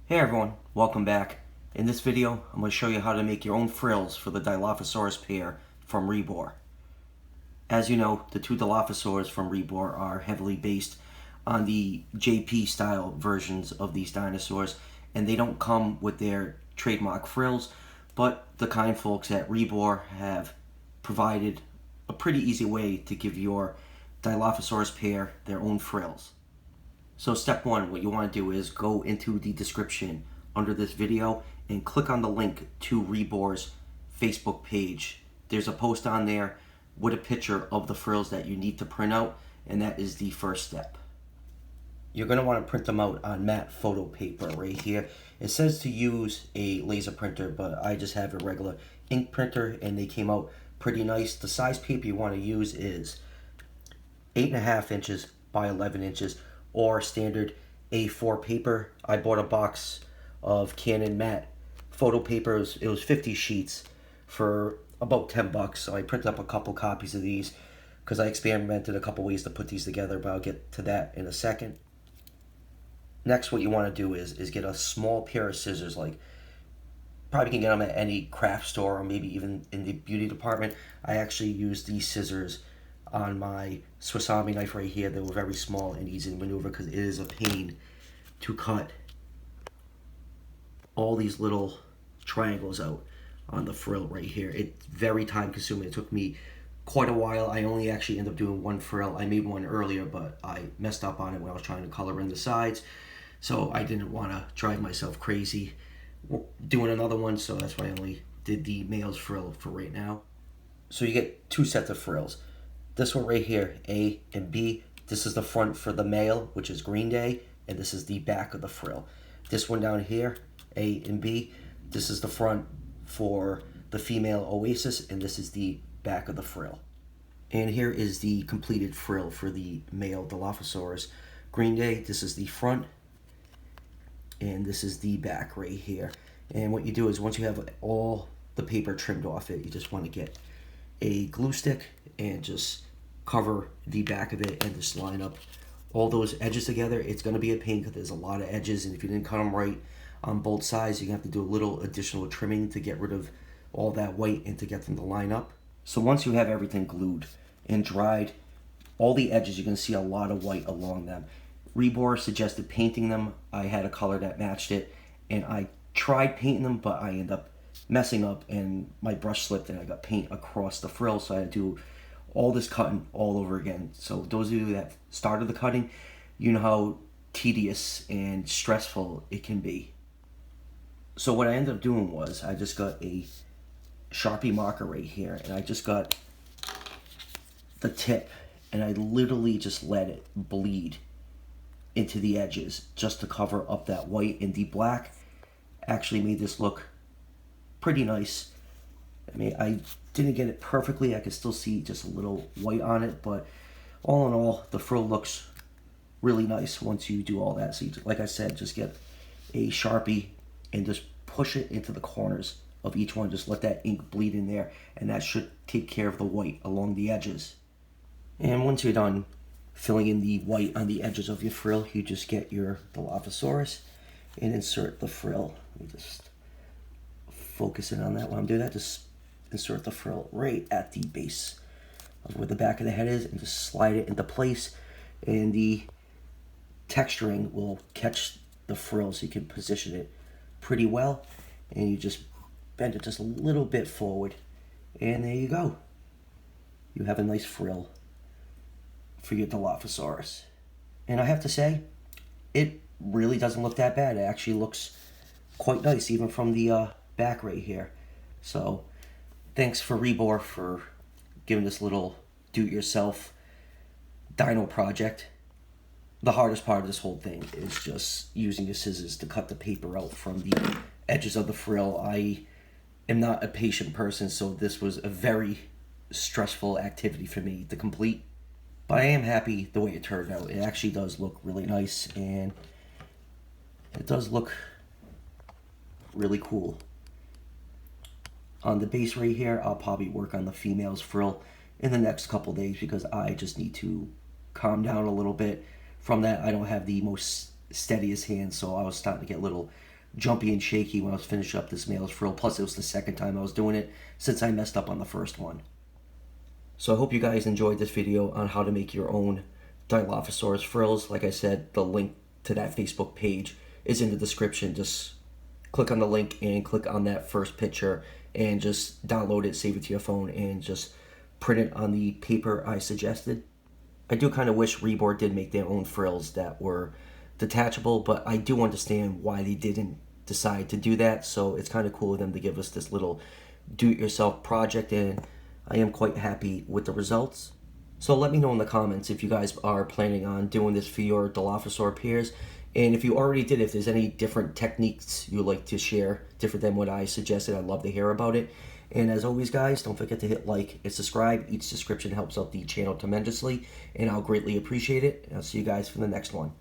Hey everyone, welcome back. In this video, I'm going to show you how to make your own frills for the Dilophosaurus pair from Rebor. As you know, the two Dilophosaurs from Rebor are heavily based on the JP style versions of these dinosaurs, and they don't come with their trademark frills, but the kind folks at Rebor have provided a pretty easy way to give your Dilophosaurus pair their own frills. So step one, what you want to do is go into the description under this video and click on the link to Rebor's Facebook page. There's a post on there with a picture of the frills that you need to print out, and that is the first step. You're going to want to print them out on matte photo paper right here. It says to use a laser printer, but I just have a regular ink printer and they came out pretty nice. The size paper you want to use is 8.5 inches by 11 inches. Or standard A4 paper. I bought a box of Canon matte photo papers. It was 50 sheets for about $10. So I printed up a couple copies of these because I experimented a couple ways to put these together, but I'll get to that in a second. Next, what you want to do is get a small pair of scissors. Like, probably can get them at any craft store or maybe even in the beauty department. I actually use these scissors on my Swiss Army knife right here. They were very small and easy to maneuver because it is a pain to cut all these little triangles out on the frill right here. It's very time consuming. It took me quite a while. I only actually ended up doing one frill. I made one earlier, but I messed up on it when I was trying to color in the sides, so I didn't want to drive myself crazy doing another one, so that's why I only did the male's frill for right now. So you get two sets of frills. This one right here, A and B, this is the front for the male, which is Green Day, and this is the back of the frill. This one down here, A and B, this is the front for the female Oasis, and this is the back of the frill. And here is the completed frill for the male Dilophosaurus. Green Day, this is the front, and this is the back right here. And what you do is once you have all the paper trimmed off it, you just want to get a glue stick and just cover the back of it and just line up all those edges together. It's going to be a pain because there's a lot of edges, and if you didn't cut them right on both sides, you're going to have to do a little additional trimming to get rid of all that white and to get them to line up. So once you have everything glued and dried, all the edges, you're going to see a lot of white along them. Rebor suggested painting them. I had a color that matched it, and I tried painting them, but I ended up messing up and my brush slipped and I got paint across the frill, so I had to do all this cutting all over again. So those of you that started the cutting, you know how tedious and stressful it can be. So what I ended up doing was I just got a Sharpie marker right here, and I just got the tip and I literally just let it bleed into the edges just to cover up that white, and the black actually made this look pretty nice. I mean, I didn't get it perfectly. I could still see just a little white on it, but all in all, the frill looks really nice once you do all that. So you, like I said, just get a Sharpie and just push it into the corners of each one. Just let that ink bleed in there, and that should take care of the white along the edges. And once you're done filling in the white on the edges of your frill, you just get your Dilophosaurus and insert the frill. Let me just focus in on that while I'm doing that. Just insert the frill right at the base of where the back of the head is and just slide it into place, and the texturing will catch the frill so you can position it pretty well, and you just bend it just a little bit forward, and there you go. You have a nice frill for your Dilophosaurus. And I have to say, it really doesn't look that bad. It actually looks quite nice even from the back right here. So thanks for Rebor for giving this little do-it-yourself dino project. The hardest part of this whole thing is just using your scissors to cut the paper out from the edges of the frill. I am not a patient person, so this was a very stressful activity for me to complete. But I am happy the way it turned out. It actually does look really nice, and it does look really cool. On the base right here, I'll probably work on the female's frill in the next couple days because I just need to calm down a little bit. From that, I don't have the most steadiest hands, so I was starting to get a little jumpy and shaky when I was finishing up this male's frill. Plus, it was the second time I was doing it since I messed up on the first one. So I hope you guys enjoyed this video on how to make your own Dilophosaurus frills. Like I said, the link to that Facebook page is in the description. Just click on the link and click on that first picture and just download it, save it to your phone, and just print it on the paper I suggested. I do kind of wish Rebor did make their own frills that were detachable, but I do understand why they didn't decide to do that. So it's kind of cool of them to give us this little do-it-yourself project, and I am quite happy with the results. So let me know in the comments if you guys are planning on doing this for your Dilophosaur peers. And if you already did, if there's any different techniques you'd like to share, different than what I suggested, I'd love to hear about it. And as always, guys, don't forget to hit like and subscribe. Each subscription helps out the channel tremendously, and I'll greatly appreciate it. And I'll see you guys for the next one.